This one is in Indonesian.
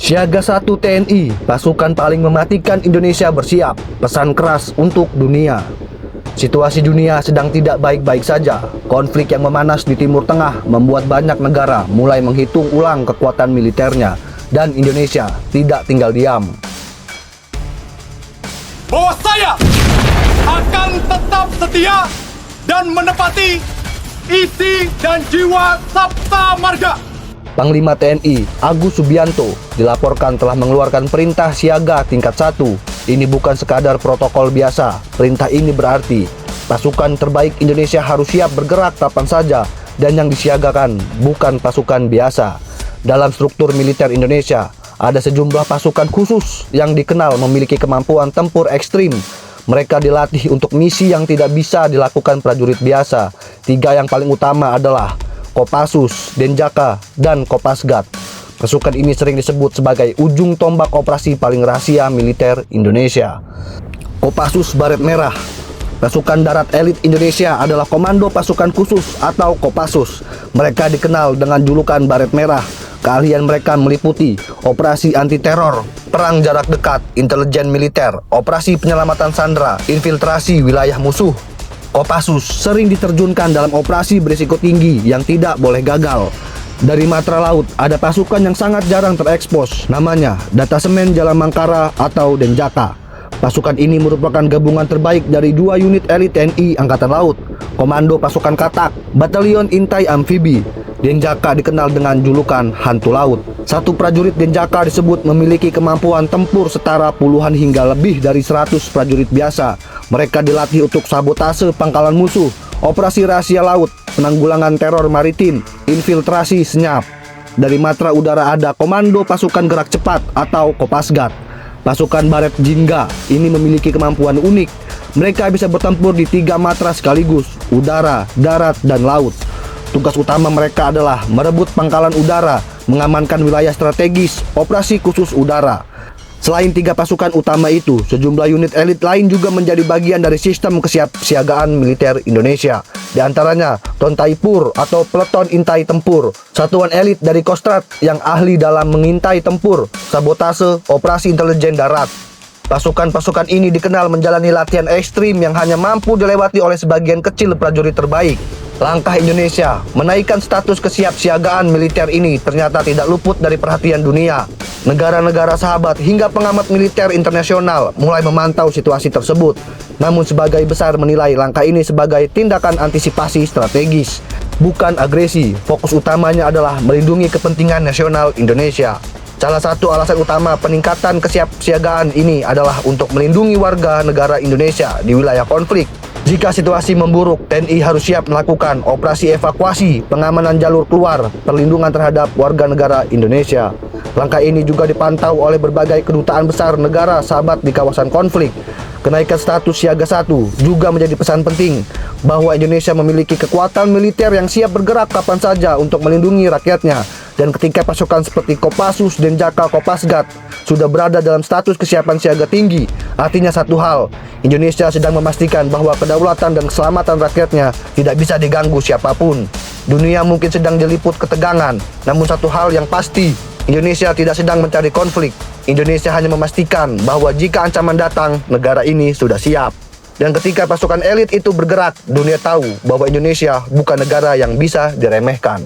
Siaga 1 TNI, pasukan paling mematikan Indonesia bersiap. Pesan keras untuk dunia. Situasi dunia sedang tidak baik-baik saja. Konflik yang memanas di Timur Tengah membuat banyak negara mulai menghitung ulang kekuatan militernya. Dan Indonesia tidak tinggal diam. Bahwa saya akan tetap setia dan menepati isi dan jiwa Sabta Marga. Panglima TNI Agus Subianto dilaporkan telah mengeluarkan perintah siaga tingkat 1. Ini bukan sekadar protokol biasa. Perintah ini berarti pasukan terbaik Indonesia harus siap bergerak kapan saja, dan yang disiagakan bukan pasukan biasa. Dalam struktur militer Indonesia ada sejumlah pasukan khusus yang dikenal memiliki kemampuan tempur ekstrim. Mereka dilatih untuk misi yang tidak bisa dilakukan prajurit biasa. 3 yang paling utama adalah Kopassus, Denjaka, dan Kopasgat. Pasukan ini sering disebut sebagai ujung tombak operasi paling rahasia militer Indonesia. Kopassus Baret Merah. Pasukan darat elit Indonesia adalah Komando Pasukan Khusus atau Kopassus. Mereka dikenal dengan julukan Baret Merah. Keahlian mereka meliputi operasi anti-teror, perang jarak dekat, intelijen militer, operasi penyelamatan sandera, infiltrasi wilayah musuh. Kopassus sering diterjunkan dalam operasi berisiko tinggi yang tidak boleh gagal. Dari matra laut ada pasukan yang sangat jarang terekspos, namanya Datasemen Jalan Mangkara atau Denjaka. Pasukan ini merupakan gabungan terbaik dari 2 unit elit TNI Angkatan Laut, Komando Pasukan Katak, Batalion Intai Amfibi. Denjaka dikenal dengan julukan Hantu Laut. Satu prajurit Denjaka disebut memiliki kemampuan tempur setara puluhan hingga lebih dari 100 prajurit biasa. Mereka dilatih untuk sabotase pangkalan musuh, operasi rahasia laut, penanggulangan teror maritim, infiltrasi senyap. Dari matra udara ada Komando Pasukan Gerak Cepat atau Kopasgat. Pasukan Baret Jingga ini memiliki kemampuan unik. Mereka bisa bertempur di 3 matra sekaligus, udara, darat, dan laut. Tugas utama mereka adalah merebut pangkalan udara, mengamankan wilayah strategis, operasi khusus udara. Selain 3 pasukan utama itu, sejumlah unit elit lain juga menjadi bagian dari sistem kesiapsiagaan militer Indonesia. Di antaranya Tontaipur atau Peleton Intai Tempur, satuan elit dari Kostrad yang ahli dalam mengintai tempur, sabotase, operasi intelijen darat. Pasukan-pasukan ini dikenal menjalani latihan ekstrim yang hanya mampu dilewati oleh sebagian kecil prajurit terbaik. Langkah Indonesia menaikkan status kesiapsiagaan militer ini ternyata tidak luput dari perhatian dunia. Negara-negara sahabat hingga pengamat militer internasional mulai memantau situasi tersebut. Namun sebagai besar menilai langkah ini sebagai tindakan antisipasi strategis, bukan agresi. Fokus utamanya adalah melindungi kepentingan nasional Indonesia. Salah satu alasan utama peningkatan kesiapsiagaan ini adalah untuk melindungi warga negara Indonesia di wilayah konflik. Jika situasi memburuk, TNI harus siap melakukan operasi evakuasi, pengamanan jalur keluar, perlindungan terhadap warga negara Indonesia. Langkah ini juga dipantau oleh berbagai kedutaan besar negara sahabat di kawasan konflik. Kenaikan status siaga 1 juga menjadi pesan penting bahwa Indonesia memiliki kekuatan militer yang siap bergerak kapan saja untuk melindungi rakyatnya. Dan ketika pasukan seperti Kopassus, Denjaka, Kopasgat sudah berada dalam status kesiapan siaga tinggi, artinya satu hal, Indonesia sedang memastikan bahwa kedaulatan dan keselamatan rakyatnya tidak bisa diganggu siapapun. Dunia mungkin sedang diliput ketegangan, namun satu hal yang pasti, Indonesia tidak sedang mencari konflik. Indonesia hanya memastikan bahwa jika ancaman datang, negara ini sudah siap. Dan ketika pasukan elit itu bergerak, dunia tahu bahwa Indonesia bukan negara yang bisa diremehkan.